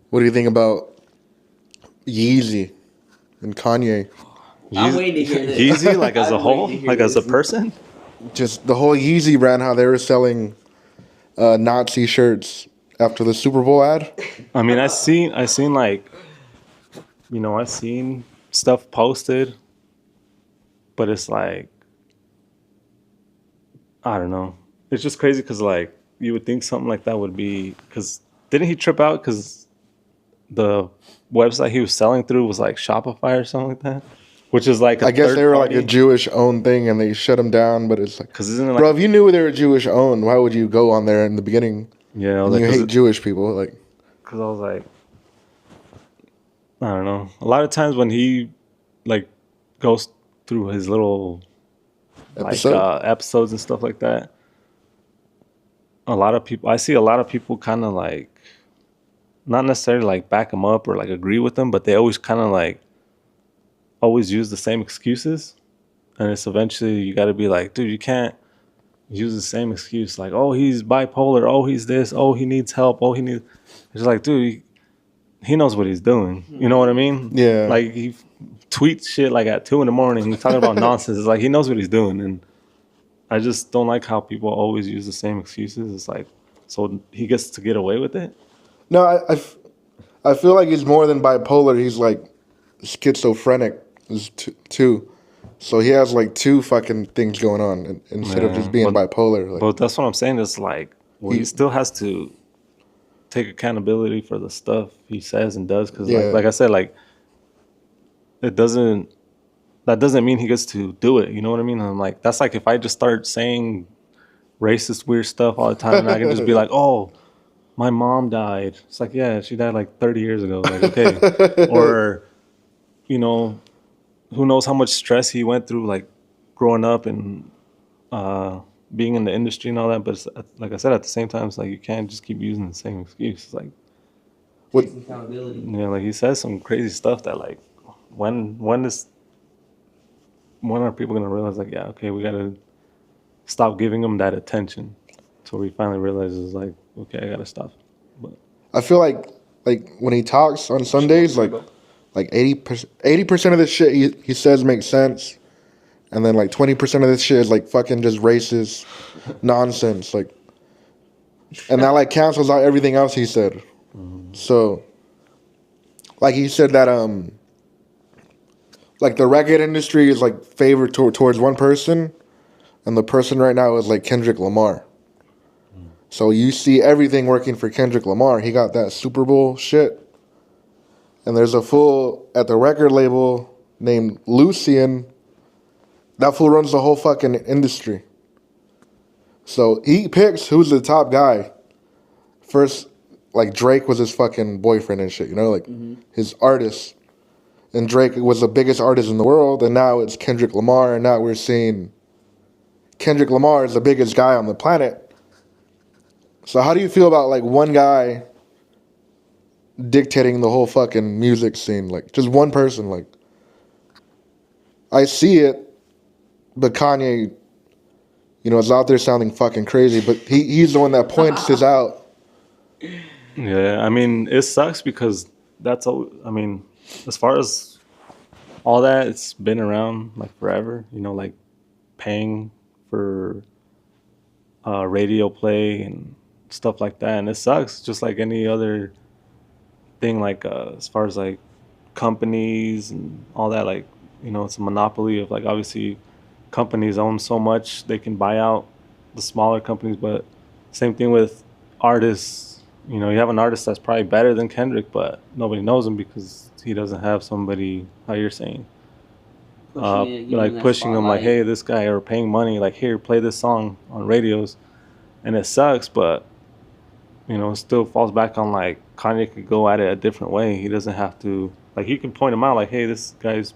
What do you think about Yeezy and Kanye? I'm waiting to hear this. Yeezy, like as a I'm waiting whole, to hear like as a this. person. Just the whole Yeezy brand, how they were selling Nazi shirts after the Super Bowl ad. I mean, I seen like, I seen stuff posted, but it's like, I don't know. It's just crazy because like you would think something like that would be because didn't he trip out because the website he was selling through was like Shopify or something like that, which is like a I guess they third were like a party. Jewish owned thing and they shut them down. But it's like, Because isn't it bro, like if you knew they were Jewish owned, why would you go on there in the beginning? yeah, And like you hate Jewish people, like because I was like I don't know. A lot of times when he like goes through his little like episode. episodes and stuff like that, a lot of people I see a lot of people kind of like not necessarily like back him up or like agree with him, but they always kind of like always use the same excuses, and it's eventually you got to be like, dude, you can't use the same excuse like, oh, he's bipolar, oh, he's this, oh, he needs help, oh, he needs. It's like, dude, he knows what he's doing. You know what I mean? Yeah. Like he tweets shit like at 2 a.m. He's talking about nonsense. It's like he knows what he's doing, and I just don't like how people always use the same excuses. It's like so he gets to get away with it. No, I feel like he's more than bipolar. He's like schizophrenic too. So he has like two fucking things going on instead of just being bipolar. Like But that's what I'm saying. It's like well, he still has to take accountability for the stuff he says and does. Because Yeah. like I said, like it doesn't. That doesn't mean he gets to do it. You know what I mean? I'm like, that's like if I just start saying racist, weird stuff all the time, and I can just be like, oh, my mom died. It's like, yeah, she died like 30 years ago. Like, okay. Or, who knows how much stress he went through, like growing up and being in the industry and all that. But it's, like I said, at the same time, it's like you can't just keep using the same excuse. It's like, what Take some accountability. like he says some crazy stuff that like, when are people gonna realize like, yeah, okay, we gotta stop giving them that attention until he finally realizes like, okay, I gotta stop. But I feel like when he talks on Sundays, like 80% of this shit he says makes sense, and then like 20% of this shit is like fucking just racist nonsense. Like, and that like cancels out everything else he said. So, like he said that like the record industry is like favored towards one person, and the person right now is like Kendrick Lamar. So you see everything working for Kendrick Lamar. He got that Super Bowl shit. And there's a fool at the record label named Lucian. That fool runs the whole fucking industry. So he picks who's the top guy. First, like Drake was his fucking boyfriend and shit, like his artist. And Drake was the biggest artist in the world, and now it's Kendrick Lamar, and now we're seeing Kendrick Lamar is the biggest guy on the planet. So how do you feel about like one guy dictating the whole fucking music scene? Like just one person. Like I see it, but Kanye, is out there sounding fucking crazy. But he's the one that points this out. yeah, I mean, it sucks because that's all. I mean, as far as all that, it's been around like forever. Like paying for radio play and stuff like that, and it sucks just like any other thing. Like as far as like companies and all that, like it's a monopoly of like obviously companies own so much they can buy out the smaller companies. But same thing with artists. You have an artist that's probably better than Kendrick, but nobody knows him because he doesn't have somebody, how you're saying, pushing him like, hey, this guy, or paying money like, here, play this song on radios. And it sucks, but it still falls back on like Kanye could go at it a different way. He doesn't have to, like, he can point him out like, hey, this guy's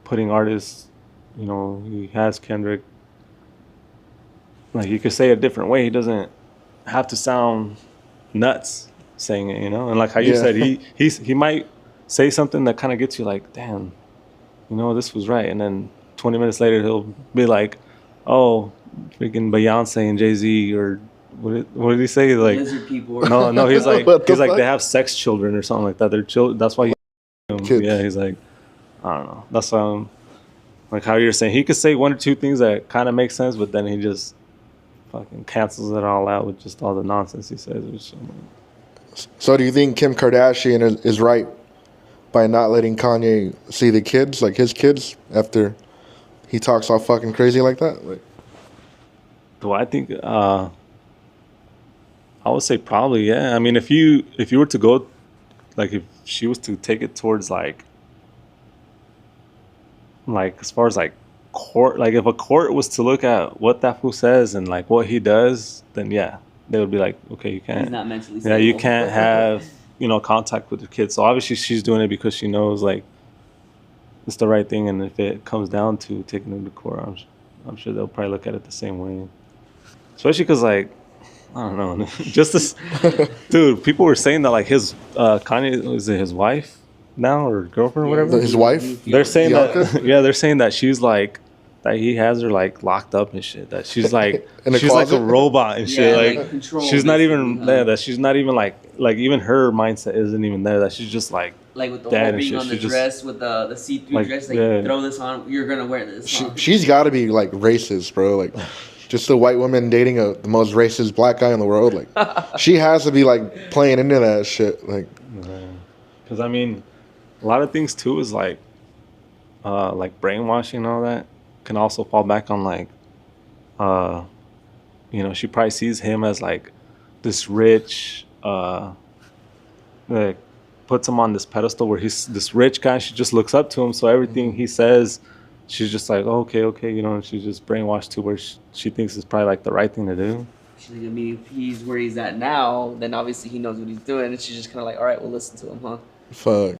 putting artists, he has Kendrick. Like, you could say it a different way. He doesn't have to sound nuts saying it, And like how you said, he might say something that kind of gets you like, damn, this was right. And then 20 minutes later, he'll be like, oh, freaking Beyonce and Jay-Z or what did he say? Like, Lizard people. Or no, he's like, What the he's like fuck? they have sex children or something like that. They're children. That's why Kids. yeah, he's like, I don't know. That's like how you're saying he could say one or two things that kind of make sense, but then he just fucking cancels it all out with just all the nonsense he says. Which, So do you think Kim Kardashian is right by not letting Kanye see the kids, like his kids, after he talks all fucking crazy like that? Like, do I think? I would say probably yeah. I mean, if you were to go, like if she was to take it towards like as far as like court, like if a court was to look at what that fool says and like what he does, then yeah, they would be like, okay, you he's can't. not mentally Yeah, stable. you can't have contact with your kids. So obviously she's doing it because she knows like it's the right thing, and if it comes down to taking them to court, I'm sure they'll probably look at it the same way. Especially because like I don't know, just this dude. People were saying that like his Kanye, is it his wife now or girlfriend or whatever? His wife? They're saying Bianca? that yeah, they're saying that she's like that he has her like locked up and shit. That she's like In a she's like a closet? robot and shit. Yeah, like Like control, she's not even basically, there. huh? That she's not even like even her mindset isn't even there. That she's just like Like with the Dad whole and being shit, on the she just- dress with the see-through like, dress, like yeah. throw this on, you're gonna wear this. Huh? she's got to be like racist, bro. Like, just a white woman dating the most racist black guy in the world. Like, she has to be like playing into that shit. Like, because I mean, a lot of things too is like brainwashing and all that can also fall back on like she probably sees him as like this rich like puts him on this pedestal where he's this rich guy. She just looks up to him, so everything he says she's just like, oh, okay, and she's just brainwashed to where she thinks it's probably like the right thing to do. She's like, I mean, if he's where he's at now, then obviously he knows what he's doing, and she's just kind of like, all right, we'll listen to him, huh? fuck.